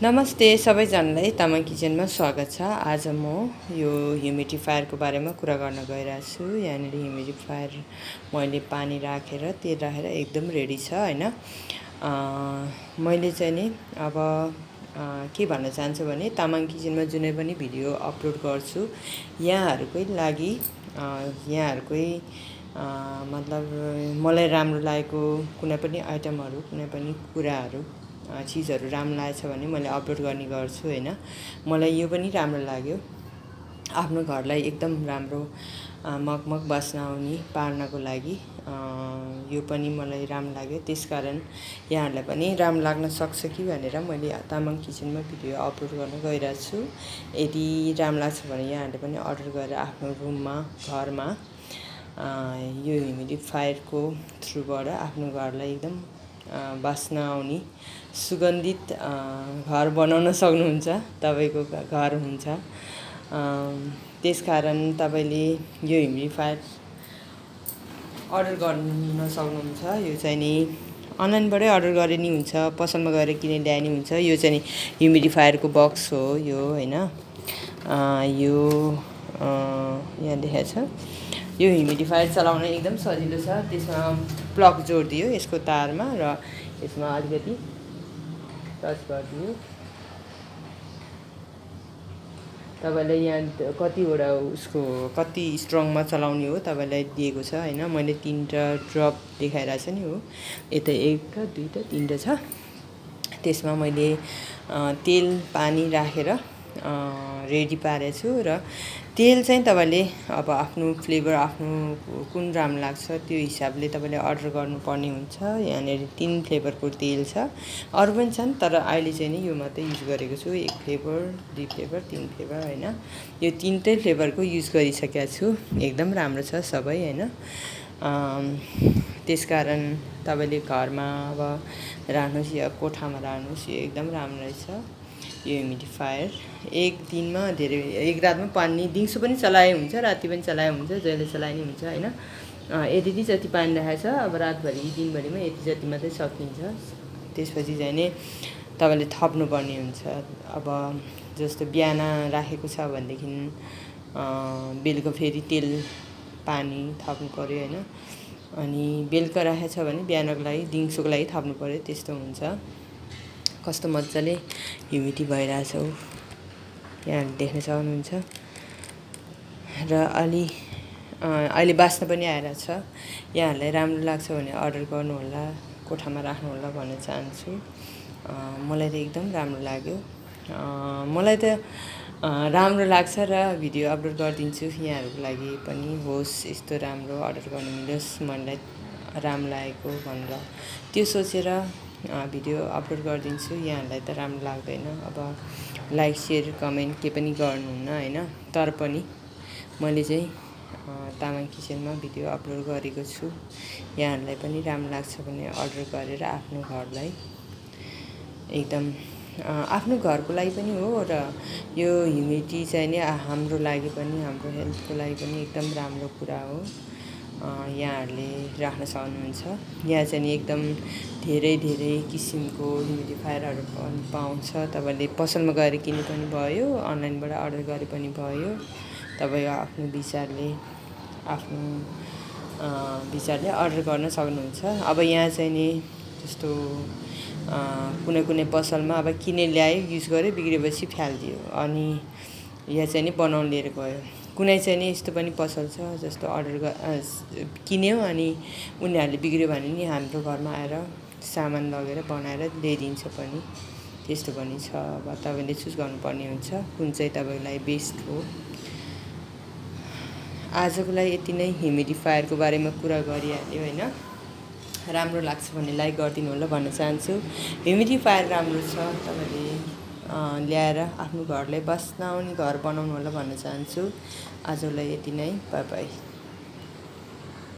नमस्ते सबैजनालाई तामाङ किचनमा स्वागत छ। आज म यो ह्युमिडिफायरको बारेमा कुरा गर्न गइरहेको छु। यहाँनिर ह्युमिडिफायर मैले पानी राखेर तेल राखेर एकदम रेडी छ हैन। मैले चाहिँ नि अब के भन्न चाहन्छु भने तामाङ किचनमा जुनै पनि भिडियो अपलोड गर्छु यहाँहरुकै लागि यहाँहरुकै मतलब मलाई राम्रो लागेको कुनै पनि आइटमहरु कुनै पनि कुराहरु चीजहरु राम्रो लागेछ भने मैले अपलोड गर्ने गर्छु हैन। मलाई यो पनि राम्रो लाग्यो आफ्नो घरलाई एकदम राम्रो मगमग बस्न आउने पार्नको लागि यो पनि मलाई राम्रो लाग्यो। त्यसकारण यहाँहरुलाई पनि राम्रो लाग्न सक्छ कि भनेर मैले तामाङ किचनमा भिडियो अपलोड गर्न गइरहेको छु। यदि राम्रो लाग्छ भने यहाँहरुले पनि अर्डर गरेर आफ्नो रुममा घरमा यो ह्युमिडिफायरको थ्रुबाट आफ्नो घरलाई एकदम बस्न आउने सुगन्धित घर बनाउन सक्नुहुन्छ। तपाईको घर हुन्छ। त्यसकारण तपाईले यो ह्युमिडिफायर अर्डर गर्न सक्नुहुन्छ। यो चाहिँ नि अनलाइनबाटै अर्डर गरे नि हुन्छ, पसलमा गएर किनेर ल्याए नि हुन्छ। यो चाहिँ नि ह्युमिडिफायरको बक्स हो यो हैन। यो यहाँ देखाएको छ। यो ह्युमिडिफायर चलाउन एकदम सजिलो छ। त्यसमा प्लग जोडिदियो यसको तारमा र यसमा अलिकति टच गरिदियो। तपाईलाई यहाँ कतिवटा उसको कति स्ट्रङमा चलाउने हो तपाईलाई दिएको छ हैन। मैले 3टा ड्रप देखाइरहेको छ नि हो। यता 1टा 2टा 3टा छ। त्यसमा मैले तेल पानी राखेर रेडी पारेछु र तेल चाहिँ तपाईले अब आफ्नो फ्लेभर आफ्नो कुन राम्रो लाग्छ त्यो हिसाबले तपाईले अर्डर गर्नुपर्ने हुन्छ। यहाँनेर 3 फ्लेभरको तेल छ। अरु पनि छन् तर अहिले चाहिँ नि यो मात्रै युज गरेको छु। 1 फ्लेभर 2 फ्लेभर 3 फ्लेभर हैन। यो 3टै फ्लेभरको युज गरिसकेको छु। एकदम राम्रो छ सबै हैन। त्यसकारण तपाईले घरमा अब राख्नुस् या कोठामा राख्नुस् यो एकदम राम्रो रहेछ। यो ह्युमिडिफायर एक दिनमा धेरै एक रातमा पानी दिउँसो पनि चलाए हुन्छ राति पनि चलाए हुन्छ जहिले चलाए नि हुन्छ हैन। यति जति पानी राखेको छ अब रातभरि दिनभरिमा यति जति मात्रै सकिन्छ। त्यसपछि चाहिँ नि तपाईले थप्नु पर्ने हुन्छ। अब जस्तो बिहान राखेको छ भनेदेखि बेलुका फेरि तेल पानी थप्नु पर्यो हैन। अनि बेलुका राखेको छ भने बिहानको लागि दिउँसोको लागि थप्नु पर्यो। त्यस्तो हुन्छ। कस्तो मज्जाले ह्युमिडिटी भइरहेछ हो यहाँ देख्न सक्नुहुन्छ। र अहिले बास्ना पनि आइरहेछ। यहाँहरुलाई राम्रो लाग्छ भने अर्डर गर्नु होला, कोठामा राख्नु होला भन्न चाहन्छु। मलाई त एकदम राम्रो लाग्यो। मलाई त राम्रो लाग्छ र भिडियो अपलोड गरिदिन्छु यहाँहरुको लागि पनि होस् यस्तो राम्रो अर्डर गर्न मिलोस् मलाई राम्रो लागेको भनेर त्यो सोचेर भिडियो अपलोड गरिदिन्छु। यहाँहरुलाई त राम्रो लाग्दैन अब लाइक शेयर कमेन्ट के पनि गर्नुहुन्न हैन। तर पनि मैले चाहिँ तामाङ किचनमा भिडियो अपलोड गरेको छु। यहाँहरुलाई पनि राम्रो लाग्छ भने अर्डर गरेर आफ्नो घरलाई एकदम आफ्नो घरको लागि पनि हो र यो ह्युमिडिटी चाहिँ नि हाम्रो लागि पनि हाम्रो हेल्थको लागि पनि एकदम राम्रो कुरा हो। यहाँहरुले राख्न सक्नुहुन्छ। यहाँ चाहिँ नि एकदम धेरै किसिमको ह्युमिडिफायरहरु पनि पाउँछ। तपाईले पसलमा गएर किन्नु पनि भयो, अनलाइनबाट अर्डर गरे पनि भयो। तपाईको आफ्नो विचारले अर्डर गर्न सक्नुहुन्छ। अब यहाँ चाहिँ नि जस्तो कुनै पसलमा अब किनेर ल्यायो युज गर्यो बिग्रेपछि फ्याल्दियो अनि यहाँ चाहिँ नि बनाउन लिएर गयो। कुनै चाहिँ नि यस्तो पनि पसल छ जस्तो किन्यो अनि उनीहरुले बिग्र्यो भने नि हाम्रो घरमा आएर सामान लगेर बनाएर ल्याइदिन्छ पनि। त्यस्तो पनि छ। अब तपाईले चुज गर्नुपर्ने हुन्छ कुन चाहिँ तपाईको लागि बेस्ट हो। आजको लागि यति नै ह्युमिडिफायरको बारेमा कुरा गरिहाल्यो हैन। राम्रो लाग्छ भने लाइक गरिदिनु होला भन्न चाहन्छु। ह्युमिडिफायर राम्रो छ। तपाईले ल्याएर आफ्नो घरलाई बस्न आउने घर बनाउनु होला भन्न चाहन्छु। आजलाई यति नै। Bye bye.